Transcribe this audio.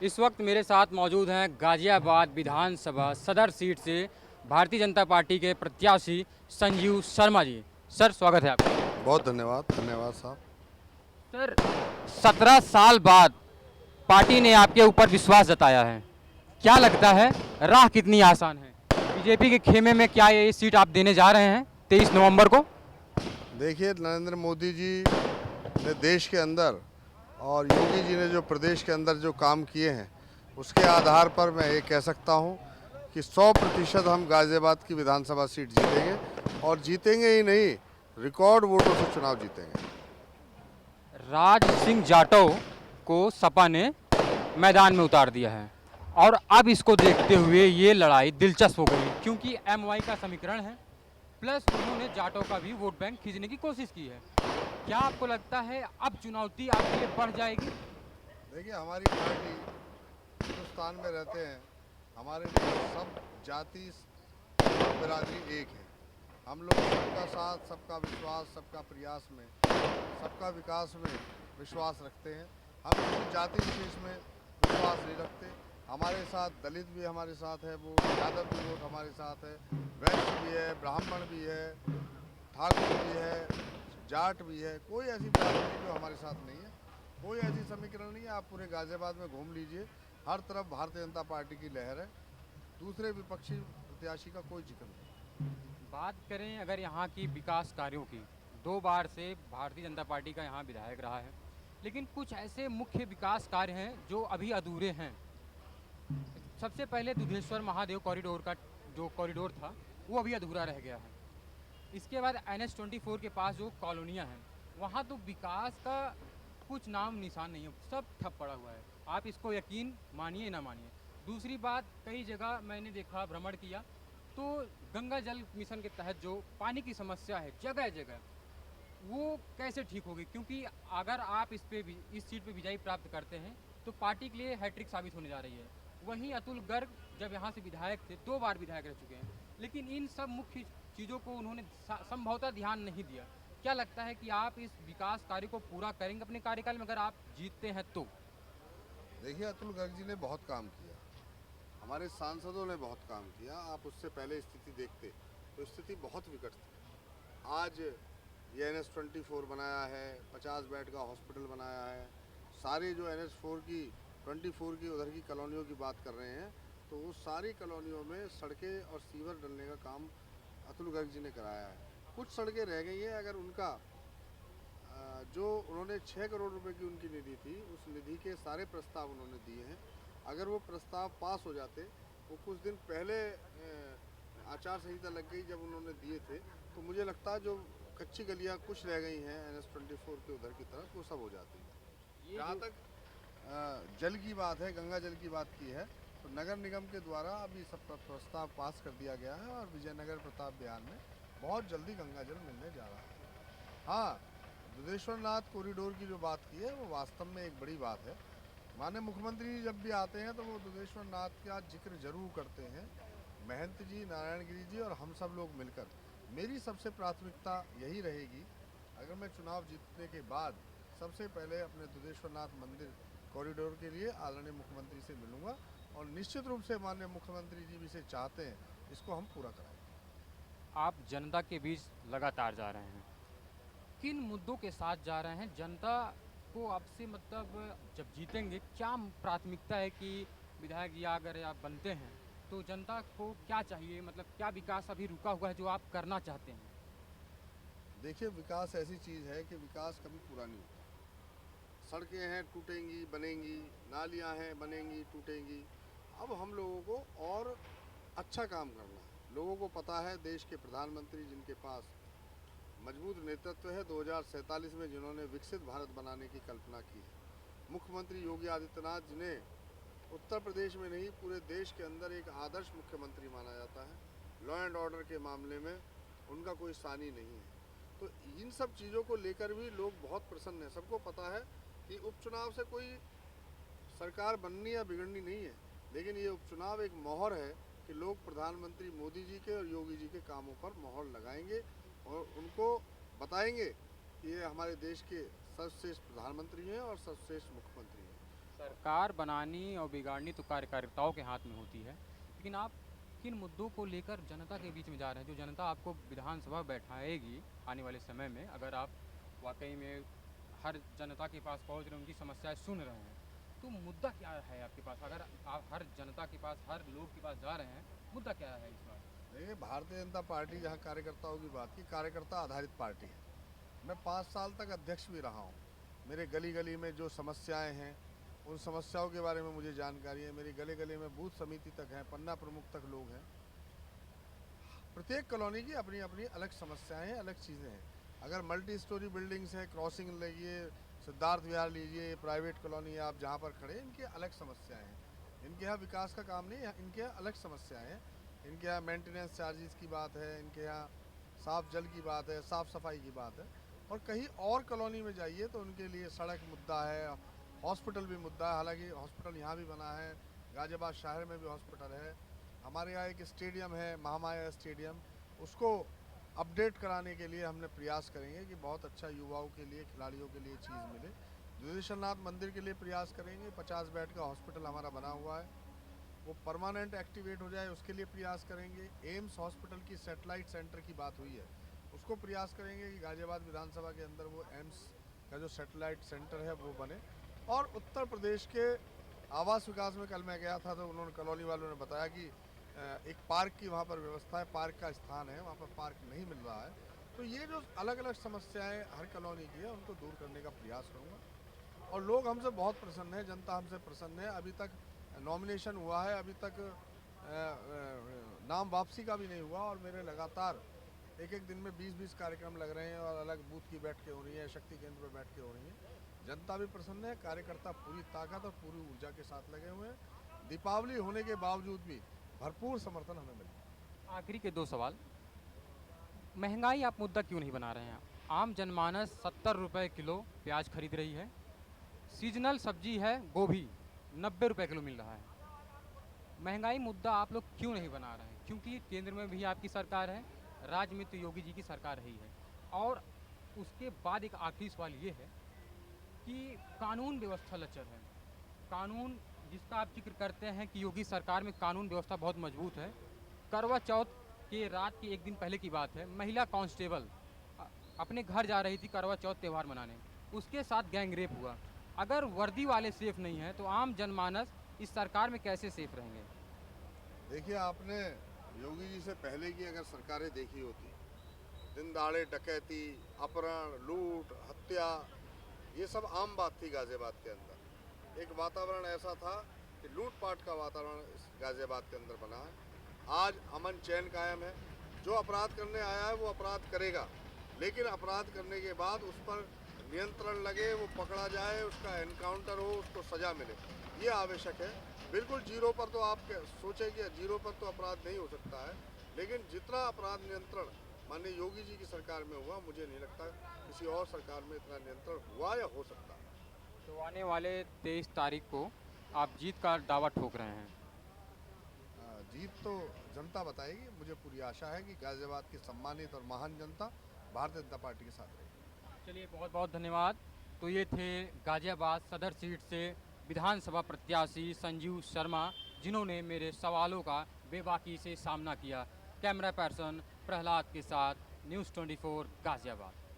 इस वक्त मेरे साथ मौजूद हैं गाजियाबाद विधानसभा सदर सीट से भारतीय जनता पार्टी के प्रत्याशी संजीव शर्मा जी। सर, स्वागत है आपका। बहुत धन्यवाद धन्यवाद साहब। सर, 17 साल बाद पार्टी ने आपके ऊपर विश्वास जताया है। क्या लगता है, राह कितनी आसान है? बीजेपी के खेमे में क्या ये सीट आप देने जा रहे हैं 23 नवंबर को? देखिए, नरेंद्र मोदी जी ने देश के अंदर और योगी जी ने जो प्रदेश के अंदर जो काम किए हैं, उसके आधार पर मैं ये कह सकता हूँ कि 100% हम गाज़ियाबाद की विधानसभा सीट जीतेंगे, और जीतेंगे ही नहीं, रिकॉर्ड वोटों से चुनाव जीतेंगे। राज सिंह जाटव को सपा ने मैदान में उतार दिया है और अब इसको देखते हुए ये लड़ाई दिलचस्प हो गई है, क्योंकि एमवाई का समीकरण है, प्लस उन्होंने जाटव का भी वोट बैंक खींचने की कोशिश की है। क्या आपको लगता है अब चुनौती आपके लिए बढ़ जाएगी? देखिए, हमारी पार्टी हिंदुस्तान में रहते हैं, हमारे लिए सब जाति सब बिरादरी एक है। हम लोग सबका साथ, सबका विश्वास, सबका प्रयास में, सबका विकास में विश्वास रखते हैं। हम किसी जाति विशेष में विश्वास नहीं रखते। हमारे साथ दलित भी हमारे साथ है, वो यादव भी वोट हमारे साथ है, वैश्य भी है, ब्राह्मण भी है, ठाकुर भी है, जाट भी है। कोई ऐसी बिरादरी जो हमारे साथ नहीं है, कोई ऐसी समीकरण नहीं है। आप पूरे गाज़ियाबाद में घूम लीजिए, हर तरफ भारतीय जनता पार्टी की लहर है। दूसरे विपक्षी प्रत्याशी का कोई जिक्र नहीं। बात करें अगर यहाँ की विकास कार्यों की, 2 बार से भारतीय जनता पार्टी का यहाँ विधायक रहा है, लेकिन कुछ ऐसे मुख्य विकास कार्य हैं जो अभी अधूरे हैं। सबसे पहले दुधेश्वर महादेव कॉरिडोर का जो कॉरिडोर था, वो अभी अधूरा रह गया है। इसके बाद NH-24 के पास जो कॉलोनियाँ हैं, वहाँ तो विकास का कुछ नाम निशान नहीं है, सब ठप पड़ा हुआ है। आप इसको यकीन मानिए ना मानिए। दूसरी बात, कई जगह मैंने देखा, भ्रमण किया, तो गंगा जल मिशन के तहत जो पानी की समस्या है जगह जगह, वो कैसे ठीक होगी? क्योंकि अगर आप इस सीट पे विजयी प्राप्त करते हैं तो पार्टी के लिए हैट्रिक साबित होने जा रही है। वहीं अतुल गर्ग जब यहाँ से विधायक थे, 2 बार विधायक रह चुके हैं, लेकिन इन सब मुख्य चीज़ों को उन्होंने संभवतः ध्यान नहीं दिया। क्या लगता है कि आप इस विकास कार्य को पूरा करेंगे अपने कार्यकाल में अगर आप जीतते हैं तो? देखिए, अतुल गर्ग जी ने बहुत काम किया, हमारे सांसदों ने बहुत काम किया। आप उससे पहले स्थिति देखते तो स्थिति बहुत विकट थी। आज ये NH-24 बनाया है, 50 बेड का हॉस्पिटल बनाया है। सारे जो NH-4 की 24 की उधर की कॉलोनियों की बात कर रहे हैं, तो वो सारी कॉलोनियों में सड़कें और सीवर डलने का काम अतुल गर्ग जी ने कराया है। कुछ सड़कें रह गई हैं, अगर उनका जो उन्होंने 6 करोड़ रुपए की उनकी निधि थी, उस निधि के सारे प्रस्ताव उन्होंने दिए हैं। अगर वो प्रस्ताव पास हो जाते, वो कुछ दिन पहले आचार संहिता लग गई जब उन्होंने दिए थे, तो मुझे लगता है जो कच्ची गलियां कुछ रह गई हैं NH-24 के उधर की तरफ, वो सब हो जाती हैं। ये जहाँ जो तक जल की बात है, गंगा जल की बात की है, तो नगर निगम के द्वारा अभी सब प्रस्ताव पास कर दिया गया है, और विजयनगर प्रताप बिहार में बहुत जल्दी गंगा जल मिलने जा रहा है। हाँ, दुधेश्वर नाथ कॉरिडोर की जो बात की है, वो वास्तव में एक बड़ी बात है। माननीय मुख्यमंत्री जी जब भी आते हैं तो वो दुधेश्वर नाथ का जिक्र जरूर करते हैं। महंत जी, नारायण गिरी जी और हम सब लोग मिलकर, मेरी सबसे प्राथमिकता यही रहेगी, अगर मैं चुनाव जीतने के बाद सबसे पहले अपने दुधेश्वर नाथ मंदिर कॉरिडोर के लिए आदरणीय मुख्यमंत्री से मिलूंगा, और निश्चित रूप से माननीय मुख्यमंत्री जी भी इसे चाहते हैं, इसको हम पूरा कराएंगे। आप जनता के बीच लगातार जा रहे हैं, किन मुद्दों के साथ जा रहे हैं? जनता को आपसे मतलब जब जीतेंगे, क्या प्राथमिकता है कि विधायक या अगर आप बनते हैं तो जनता को क्या चाहिए? मतलब क्या विकास अभी रुका हुआ है जो आप करना चाहते हैं? देखिए, विकास ऐसी चीज़ है कि विकास कभी पूरा नहीं होता। सड़कें हैं, टूटेंगी बनेंगी, नालियां हैं, बनेंगी टूटेंगी। अब हम लोगों को और अच्छा काम करना है। लोगों को पता है, देश के प्रधानमंत्री जिनके पास मजबूत नेतृत्व है, 2047 में जिन्होंने विकसित भारत बनाने की कल्पना की है, मुख्यमंत्री योगी आदित्यनाथ जिन्हें उत्तर प्रदेश में नहीं पूरे देश के अंदर एक आदर्श मुख्यमंत्री माना जाता है। लॉ एंड ऑर्डर के मामले में उनका कोई सानी नहीं है। तो इन सब चीज़ों को लेकर भी लोग बहुत प्रसन्न हैं। सबको पता है कि उपचुनाव से कोई सरकार बननी या बिगड़नी नहीं है, लेकिन ये उपचुनाव एक मोहर है कि लोग प्रधानमंत्री मोदी जी के और योगी जी के कामों पर मोहर लगाएंगे, और उनको बताएंगे कि ये हमारे देश के सर्वश्रेष्ठ प्रधानमंत्री हैं और सर्वश्रेष्ठ मुख्यमंत्री हैं। सरकार बनानी और बिगाड़नी तो कार्यकर्ताओं के हाथ में होती है, लेकिन आप किन मुद्दों को लेकर जनता के बीच में जा रहे हैं, जो जनता आपको विधानसभा बैठाएगी आने वाले समय में, अगर आप वाकई में हर जनता के पास पहुंच रहे हैं, उनकी समस्याएं सुन रहे हैं, तो मुद्दा क्या है आपके पास? अगर आप हर जनता के पास, हर लोग के पास जा रहे हैं, मुद्दा क्या है इस बार? देखिए, भारतीय जनता पार्टी जहाँ कार्यकर्ताओं की बात की, कार्यकर्ता आधारित पार्टी है। मैं 5 साल तक अध्यक्ष भी रहा हूँ। मेरे गली गली में जो समस्याएं हैं, उन समस्याओं के बारे में मुझे जानकारी है। मेरी गली गली में बूथ समिति तक है, पन्ना प्रमुख तक लोग हैं। प्रत्येक कॉलोनी की अपनी अपनी अलग समस्याएं हैं, अलग चीज़ें हैं। अगर मल्टी स्टोरी बिल्डिंग्स है, क्रॉसिंग लीजिए, सिद्धार्थ विहार लीजिए, प्राइवेट कॉलोनी आप जहाँ पर खड़े, इनकी अलग समस्याएं हैं। इनके यहाँ विकास का काम नहीं है, इनके यहाँ अलग समस्याएं हैं। इनके यहाँ मेंटेनेंस चार्जेस की बात है, इनके यहाँ साफ जल की बात है, साफ सफाई की बात है। और कहीं और कॉलोनी में जाइए तो उनके लिए सड़क मुद्दा है, हॉस्पिटल भी मुद्दा है। हालांकि हॉस्पिटल यहाँ भी बना है, गाजियाबाद शहर में भी हॉस्पिटल है। हमारे यहाँ एक स्टेडियम है, महामाया स्टेडियम, उसको अपडेट कराने के लिए हमने प्रयास करेंगे कि बहुत अच्छा युवाओं के लिए, खिलाड़ियों के लिए चीज़ मिले। द्विदेश्वरनाथ मंदिर के लिए प्रयास करेंगे। 50 बेड का हॉस्पिटल हमारा बना हुआ है, वो परमानेंट एक्टिवेट हो जाए, उसके लिए प्रयास करेंगे। एम्स हॉस्पिटल की सैटेलाइट सेंटर की बात हुई है, उसको प्रयास करेंगे कि गाजियाबाद विधानसभा के अंदर वो एम्स का जो सैटेलाइट सेंटर है वो बने। और उत्तर प्रदेश के आवास विकास में कल मैं गया था तो उन्होंने, कॉलोनी वालों ने बताया कि एक पार्क की वहाँ पर व्यवस्था है, पार्क का स्थान है, वहाँ पर पार्क नहीं मिल रहा है। तो ये जो अलग अलग समस्याएं हर कॉलोनी की है, उनको दूर करने का प्रयास करूँगा। और लोग हमसे बहुत प्रसन्न है, जनता हमसे प्रसन्न है। अभी तक नॉमिनेशन हुआ है, अभी तक नाम वापसी का भी नहीं हुआ। और मेरे लगातार एक एक दिन में 20-20 कार्यक्रम लग रहे हैं और अलग बूथ की बैठकें हो रही हैं, शक्ति केंद्र पर बैठकें हो रही हैं। जनता भी प्रसन्न है, कार्यकर्ता पूरी ताकत और पूरी ऊर्जा के साथ लगे हुए हैं। दीपावली होने के बावजूद भी भरपूर समर्थन हमें मिला। आखिरी के 2 सवाल। महंगाई आप मुद्दा क्यों नहीं बना रहे हैं? आम जनमानस 70 रुपये किलो प्याज खरीद रही है। सीजनल सब्जी है गोभी, 90 रुपये किलो मिल रहा है। महंगाई मुद्दा आप लोग क्यों नहीं बना रहे हैं? क्योंकि केंद्र में भी आपकी सरकार है, राज्य में तो योगी जी की सरकार ही है। और उसके बाद एक आखिरी सवाल ये है कि कानून व्यवस्था लचर है। कानून जिसका आप जिक्र करते हैं कि योगी सरकार में कानून व्यवस्था बहुत मजबूत है। करवा चौथ के रात की एक दिन पहले की बात है, महिला कांस्टेबल अपने घर जा रही थी करवा चौथ त्यौहार मनाने, उसके साथ गैंग रेप हुआ। अगर वर्दी वाले सेफ नहीं हैं तो आम जनमानस इस सरकार में कैसे सेफ रहेंगे? देखिए, आपने योगी जी से पहले की अगर सरकारें देखी होती, दिन दहाड़े डकैती, अपहरण, लूट, हत्या, ये सब आम बात थी गाजियाबाद के अंदर। एक वातावरण ऐसा था कि लूटपाट का वातावरण इस गाजियाबाद के अंदर बना है। आज अमन चैन कायम है। जो अपराध करने आया है वो अपराध करेगा, लेकिन अपराध करने के बाद उस पर नियंत्रण लगे, वो पकड़ा जाए, उसका एनकाउंटर हो, उसको सज़ा मिले, ये आवश्यक है। बिल्कुल जीरो पर तो आप सोचें कि जीरो पर तो अपराध नहीं हो सकता है, लेकिन जितना अपराध नियंत्रण माननीय योगी जी की सरकार में हुआ, मुझे नहीं लगता किसी और सरकार में इतना नियंत्रण हुआ या हो सकता है। तो आने वाले 23 तारीख को आप जीत का दावा ठोक रहे हैं? जीत तो जनता बताएगी। मुझे पूरी आशा है कि गाजियाबाद की सम्मानित और महान जनता भारतीय जनता पार्टी के साथ रहेगी। चलिए, बहुत बहुत धन्यवाद। तो ये थे गाजियाबाद सदर सीट से विधानसभा प्रत्याशी संजीव शर्मा, जिन्होंने मेरे सवालों का बेबाकी से सामना किया। कैमरा पर्सन प्रहलाद के साथ न्यूज़ 24 गाजियाबाद।